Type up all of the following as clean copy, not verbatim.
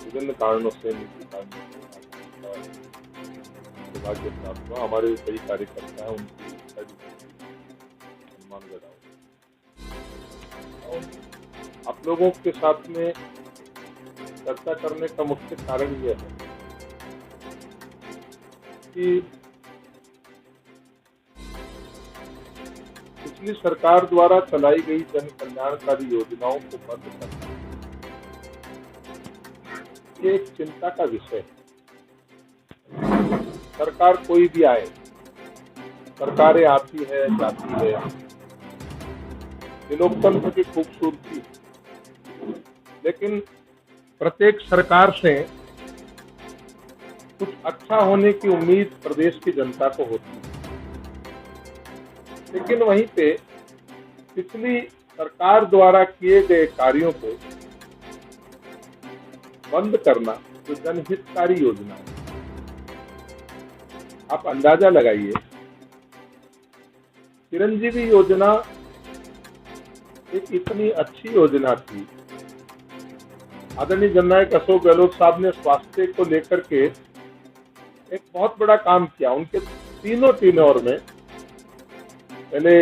विभिन्न कारणों से निजी कारणों से सौभाग्य प्राप्त हुआ। हमारे कई कार्यकर्ता हैं, उनकी इच्छा भी सम्मान कराओ। और आप लोगों के साथ में चर्चा करने का मुख्य कारण यह है कि पिछली सरकार द्वारा चलाई गई जन कल्याणकारी योजनाओं को बंद करना ये एक चिंता का विषय है। सरकार कोई भी आए, सरकारें आती है जाती है, ये लोकतंत्र की खूबसूरती है। लेकिन प्रत्येक सरकार से कुछ अच्छा होने की उम्मीद प्रदेश की जनता को होती है, लेकिन वहीं पे पिछली सरकार द्वारा किए गए कार्यों को बंद करना जो जनहितकारी योजना है, आप अंदाजा लगाइए। चिरंजीवी योजना एक इतनी अच्छी योजना थी, आदरणीय जननायक अशोक गहलोत साहब ने स्वास्थ्य को लेकर के एक बहुत बड़ा काम किया। उनके तीनों टेन्योर में पहले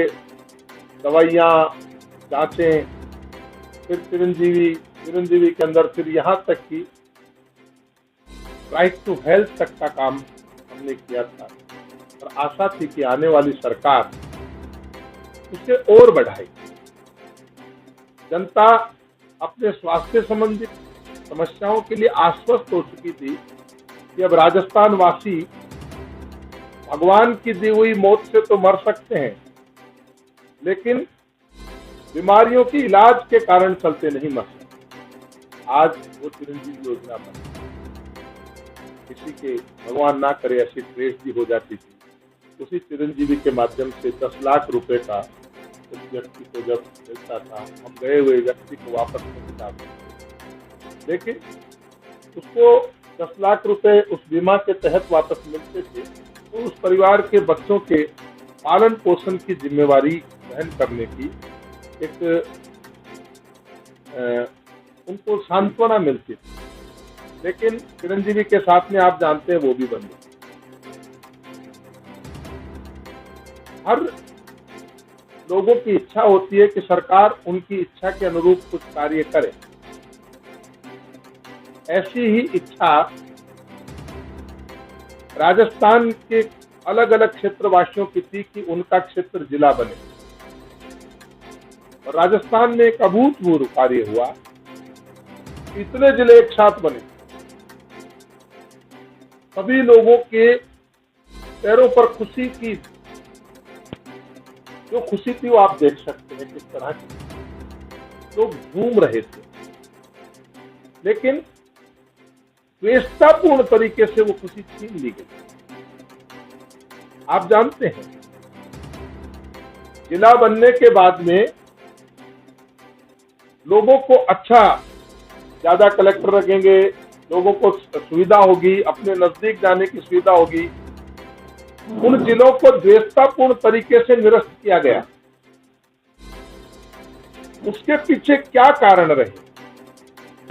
दवाइयाँ, जांचें, फिर चिरंजीवी के अंदर फिर यहाँ तक कि राइट टू हेल्थ तक का काम हमने किया था। और आशा थी कि आने वाली सरकार उसे और बढ़ाई। जनता अपने स्वास्थ्य संबंधित समस्याओं के लिए आश्वस्त हो चुकी थी कि अब राजस्थान वासी भगवान की दी हुई मौत से तो मर सकते हैं, लेकिन बीमारियों की इलाज के कारण चलते नहीं मर सकते। आज वो चिरंजीवी योजना बनी। किसी के भगवान ना करे ऐसी ट्रेजेडी हो जाती थी, उसी चिरंजीवी के माध्यम से 10 लाख रुपए का उस व्यक्ति को जब मिलता था, हम गए हुए व्यक्ति को वापस नहीं ला सकते, लेकिन उसको 10 लाख रुपए उस बीमा के तहत वापस मिलते थे। तो उस परिवार के बच्चों के पालन पोषण की जिम्मेवारी वहन करने की एक उनको सांत्वना मिलती थी। लेकिन चिरंजीवी के साथ में आप जानते हैं वो भी बंद। हर लोगों की इच्छा होती है कि सरकार उनकी इच्छा के अनुरूप कुछ कार्य करे। ऐसी ही इच्छा राजस्थान के अलग अलग क्षेत्रवासियों की थी कि उनका क्षेत्र जिला बने। और राजस्थान में एक अभूतपूर्व कार्य हुआ, इतने जिले एक साथ बने। सभी लोगों के पैरों पर खुशी की जो खुशी थी वो आप देख सकते हैं किस तरह की लोग झूम रहे थे। लेकिन द्वेषतापूर्ण तरीके से वो खुशी छीन ली गई। आप जानते हैं जिला बनने के बाद में लोगों को अच्छा, ज्यादा कलेक्टर रखेंगे, लोगों को सुविधा होगी, अपने नजदीक जाने की सुविधा होगी। उन जिलों को द्वेषतापूर्ण तरीके से निरस्त किया गया। उसके पीछे क्या कारण रहे?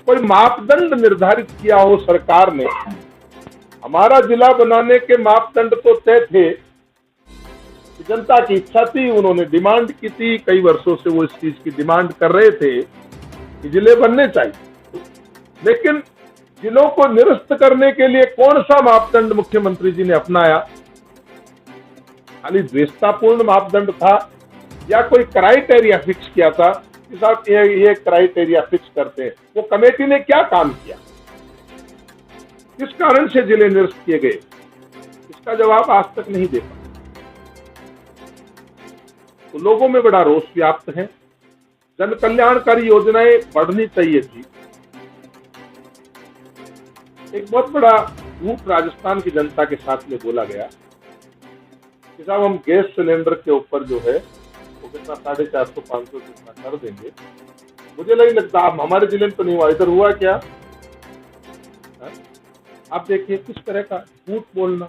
कोई मापदंड निर्धारित किया हो सरकार ने? हमारा जिला बनाने के मापदंड तो तय थे, जनता की इच्छा थी, उन्होंने डिमांड की थी, कई वर्षों से वो इस चीज की डिमांड कर रहे थे कि जिले बनने चाहिए। लेकिन जिलों को निरस्त करने के लिए कौन सा मापदंड मुख्यमंत्री जी ने अपनाया? खाली द्वेषतापूर्ण मापदंड था या कोई क्राइटेरिया फिक्स किया था कि साहब ये क्राइटेरिया फिक्स करते हैं? वो कमेटी ने क्या काम किया? किस कारण से जिले निरस्त किए गए? इसका जवाब आज तक नहीं दे पाए। तो लोगों में बड़ा रोष व्याप्त है। जन कल्याणकारी योजनाएं बढ़नी चाहिए थी। एक बहुत बड़ा झूठ राजस्थान की जनता के साथ में बोला गया कि साहब हम गैस सिलेंडर के ऊपर जो है वो कितना 450-500 कितना कर देंगे। मुझे नहीं लगता, आप हमारे जिले में तो नहीं हुआ, इधर हुआ क्या? आप देखिए किस तरह का झूठ बोलना।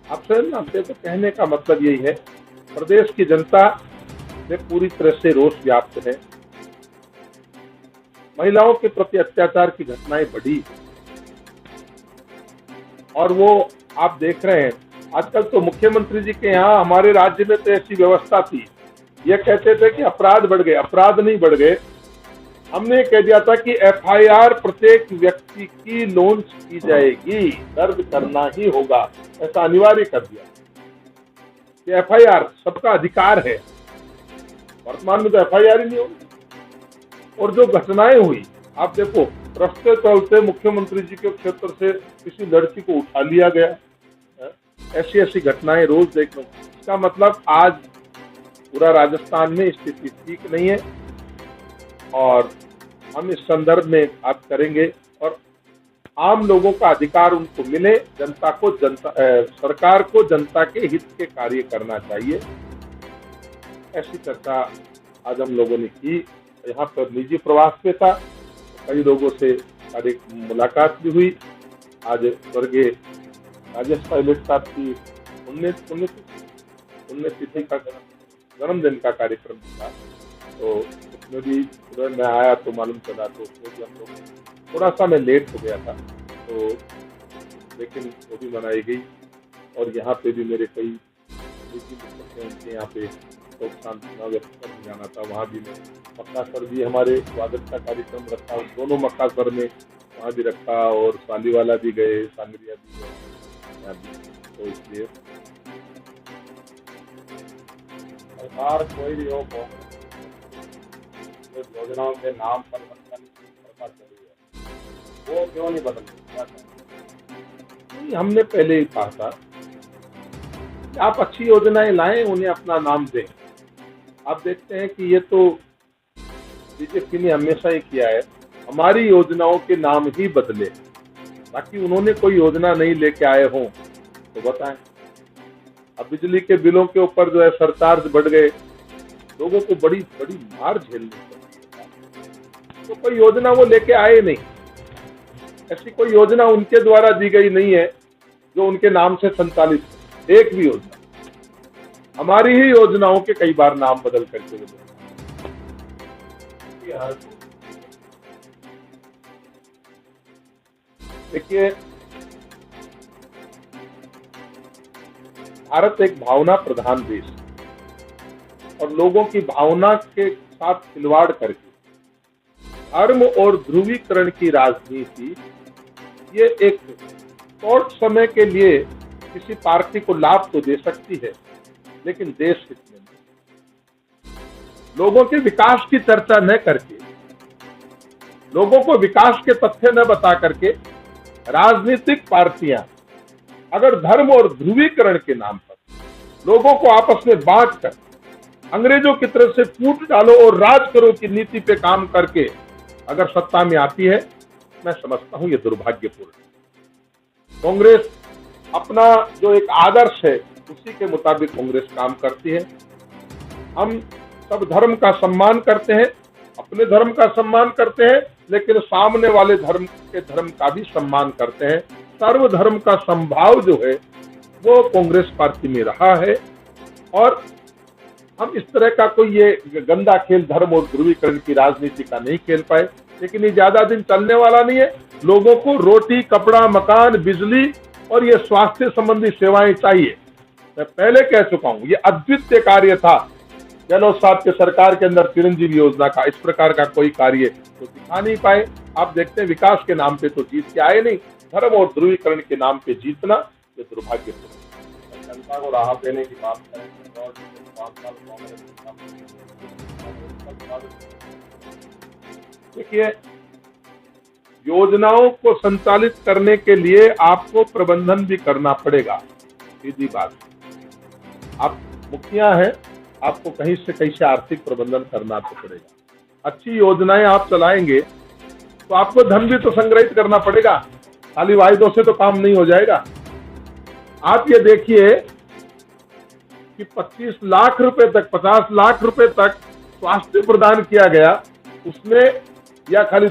आप स्वयं जानते हैं। तो कहने का मतलब यही है, प्रदेश की जनता में पूरी तरह से रोष व्याप्त है। महिलाओं के प्रति अत्याचार की घटनाएं बढ़ी और वो आप देख रहे हैं आजकल तो मुख्यमंत्री जी के यहाँ हमारे राज्य में तो ऐसी व्यवस्था थी, ये कहते थे कि अपराध बढ़ गए, अपराध नहीं बढ़ गए। हमने कह दिया था कि एफआईआर प्रत्येक व्यक्ति की लॉन्च की जाएगी, दर्ज करना ही होगा, ऐसा अनिवार्य कर दिया कि एफआईआर सबका अधिकार है। वर्तमान में तो एफआईआर ही नहीं होगी। और जो घटनाएं हुई आप देखो, रस्ते चलते मुख्यमंत्री जी के क्षेत्र से किसी लड़की को उठा लिया गया, ऐसी ऐसी घटनाएं रोज देखने। इसका मतलब आज पूरा राजस्थान में स्थिति ठीक नहीं है और हम इस संदर्भ में बात करेंगे और आम लोगों का अधिकार उनको मिले, सरकार को जनता के हित के कार्य करना चाहिए। ऐसी चर्चा आज हम लोगों ने की। यहाँ पर निजी प्रवास पे था, कई लोगों से हमारी मुलाकात भी हुई। आज स्वर्गीय राजेश पायलट साहब की 19 तिथि का जन्मदिन का कार्यक्रम था, तो उसमें भी सुबह मैं आया तो मालूम चला, तो उसमें भी हम लोग थोड़ा सा मैं लेट हो गया था, तो लेकिन वो भी मनाई गई। और यहाँ पे भी मेरे कई उनके यहाँ पे शोक सांत्वना व्यक्त करने जाना था, वहाँ भी मैं मक्का सर भी हमारे स्वागत का कार्यक्रम रखा, दोनों मक्का सर में वहाँ भी रखा और सालीवाला भी गए, सांगरिया भी गए। तो इसलिए सरकार कोई भी हो, योजनाओं के नाम परिवर्तन प्रथा चली है, वो क्यों नहीं बदल रही? हमने पहले ही कहा था कि आप अच्छी योजनाएं लाएं, उन्हें अपना नाम दें। आप देखते हैं कि ये तो बीजेपी ने हमेशा ही किया है, हमारी योजनाओं के नाम ही बदले, ताकि उन्होंने कोई योजना नहीं लेके आए हों तो बताएं। अब बिजली के बिलों के ऊपर जो है सरचार्ज बढ़ गए, लोगों को बड़ी बड़ी मार झेलनी पड़ती है, तो कोई योजना वो लेके आए नहीं। ऐसी कोई योजना उनके द्वारा दी गई नहीं है जो उनके नाम से संचालित है, एक भी योजना। हमारी ही योजनाओं के कई बार नाम बदल करके देखिए, भारत एक भावना प्रधान देश और लोगों की भावना के साथ खिलवाड़ करके धर्म और ध्रुवीकरण की राजनीति, ये एक शॉर्ट समय के लिए किसी पार्टी को लाभ तो दे सकती है, लेकिन देश हित में नहीं। लोगों के विकास की चर्चा न करके, लोगों को विकास के तथ्य न बता करके राजनीतिक पार्टियां अगर धर्म और ध्रुवीकरण के नाम पर लोगों को आपस में बांटकर अंग्रेजों की तरफ से फूट डालो और राज करो की नीति पे काम करके अगर सत्ता में आती है, मैं समझता हूं ये दुर्भाग्यपूर्ण है। कांग्रेस अपना जो एक आदर्श है उसी के मुताबिक कांग्रेस काम करती है। हम सब धर्म का सम्मान करते हैं, अपने धर्म का सम्मान करते हैं, लेकिन सामने वाले धर्म का भी सम्मान करते हैं। सर्वधर्म का समभाव जो है वो कांग्रेस पार्टी में रहा है और हम इस तरह का कोई ये गंदा खेल धर्म और ध्रुवीकरण की राजनीति का नहीं खेल पाए, लेकिन ये ज्यादा दिन चलने वाला नहीं है। लोगों को रोटी, कपड़ा, मकान, बिजली और ये स्वास्थ्य संबंधी सेवाएं चाहिए। मैं पहले कह चुका हूं, ये अद्वितीय कार्य था गहलोत साहब के सरकार के अंदर चिरंजीवी योजना का। इस प्रकार का कोई कार्य तो दिखा नहीं पाए। आप देखते हैं विकास के नाम पे तो जीत के आए नहीं, धर्म और ध्रुवीकरण के नाम पे जीतना ये दुर्भाग्यपूर्ण। जनता को राहत देने की बात करें और देखिए, योजनाओं को संचालित करने के लिए आपको प्रबंधन भी करना पड़ेगा, सीधी बात। आप मुखिया हैं, आपको कहीं से कैसे आर्थिक प्रबंधन करना तो पड़ेगा। अच्छी योजनाएं आप चलाएंगे तो आपको धन भी तो संग्रहित करना पड़ेगा, खाली वायदों से तो काम नहीं हो जाएगा। आप ये देखिए कि 25 लाख रुपए तक, 50 लाख रुपए तक स्वास्थ्य प्रदान किया गया, उसमें या खाली